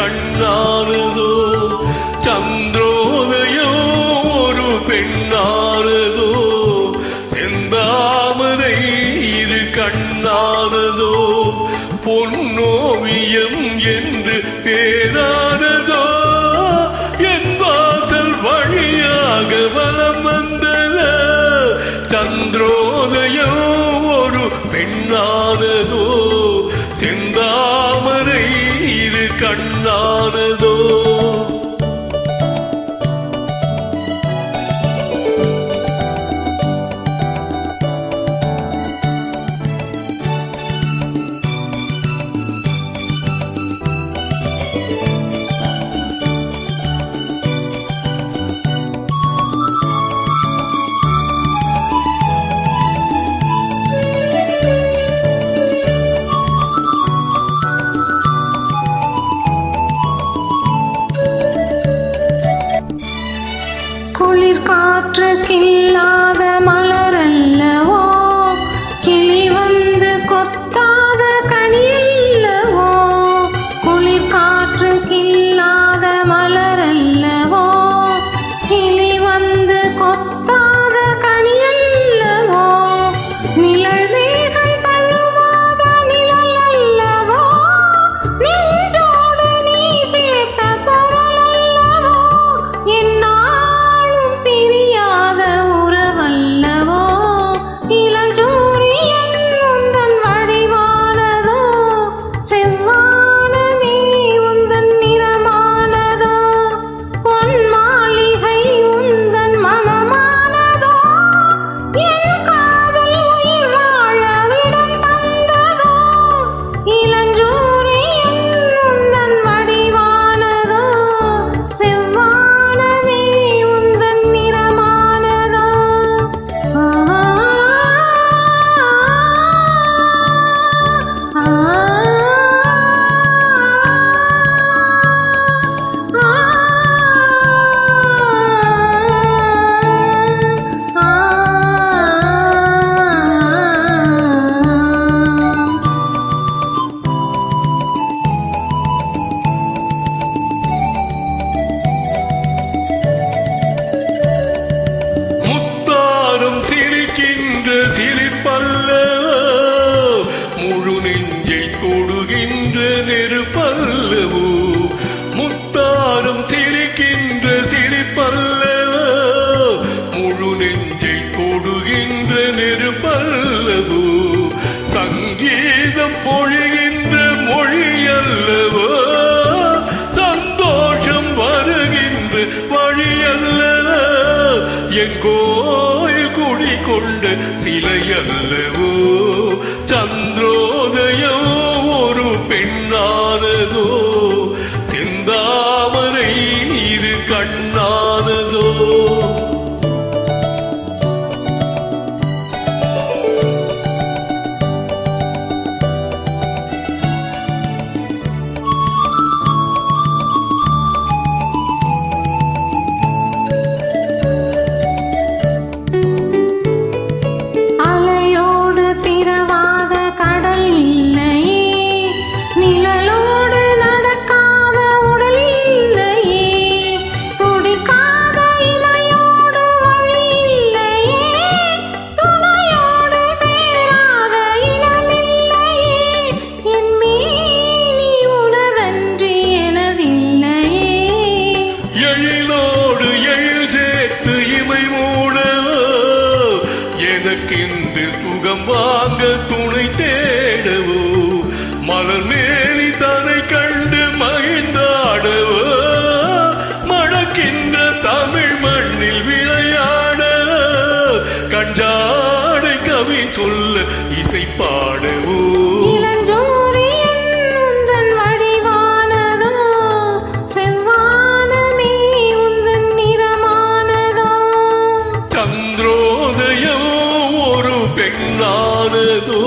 கண்ணானதோ சந்திரோதயம் ஒரு பெண்ணானதோ செந்தாமரை இரு கண்ணானதோ பொன்னோவியம் என்று பேரானதோ என் வாசல் வழியாக வலம் வந்தத சந்திரோதயம் ஒரு பெண்ணானதோ செந்தாமரை இரு கண்ணானதோ குளிர் காற்றுக்கில்லாத மலரல்லவோ கிளி வந்து கொத்தாத கனியல்லவோ குளிர் காற்றுக்கில்லாத மலரல்லவோ கிளி வந்து கொத்தாத கனியல்லவோ நிழல் மேகம் தள்ளுவாத நிழல் அல்லவோ நெஞ்சோடு நீ சேர்த்த பொருளல்லவோ என்ன பிரியாத உறவல்லவோ இளஞ்சூரியன் உந்தன் வடிவானதோ செவ்வானமே உந்தன் நிறமானதோ பொன் மாளிகை உந்தன் மனமானதோ என் காதல் உயிர் வாழ விடம் தந்ததோ இளஞ்சூரியன் உந்தன் வடிவானதோ செவ்வானமே உந்தன் நிறமானதோ முத்தாரும் சிரிக்கின்ற சிரிப்பல்ல முழு நெஞ்சை தொடுகின்ற நெருப்பல்லவோ முத்தாரும் சிரிக்கின்ற சிரிப்பல்ல முழு நெஞ்சை தொடுகின்ற நெருப்பல்லவோ சங்கீதம் பொழிகின்ற மொழியல்லவோ சந்தோஷம் வருகின்ற வழியல்ல என் கோயில் குடிகொண்ட சிலையல்லவோ சந்திரோதயம் ஒரு பெண்ணானதோ செந்தாமரை இரு கண்ணானதோ அலையோடு பிறவாத கடல் இல்லையே நிழலோடு நடக்காத உடல் இல்லையே துடிக்காத இமையோடு வழி இல்லையே துணையோடு சேராத இனமில்லையே என் மேனி உணவன்றி எனதில்லையே எழிலோடு எழில் சேர்த்து இமை மூடவோ எனக்கென்று சுகம் வாங்க துணை தேடவோ மலர் மேனி தனை கண்டு மகிழ்ந்தாடவோ மணக்கின்ற தமிழ் மண்ணில் விளையாட கண்டாடை கவி சொல்ல இசை பாடவோ இளஞ்சூரியன் உந்தன் வடிவானதோ செவ்வானமே உந்தன் நிறமானதோ சந்திரோதயம் ஒரு பெண்ணானதோ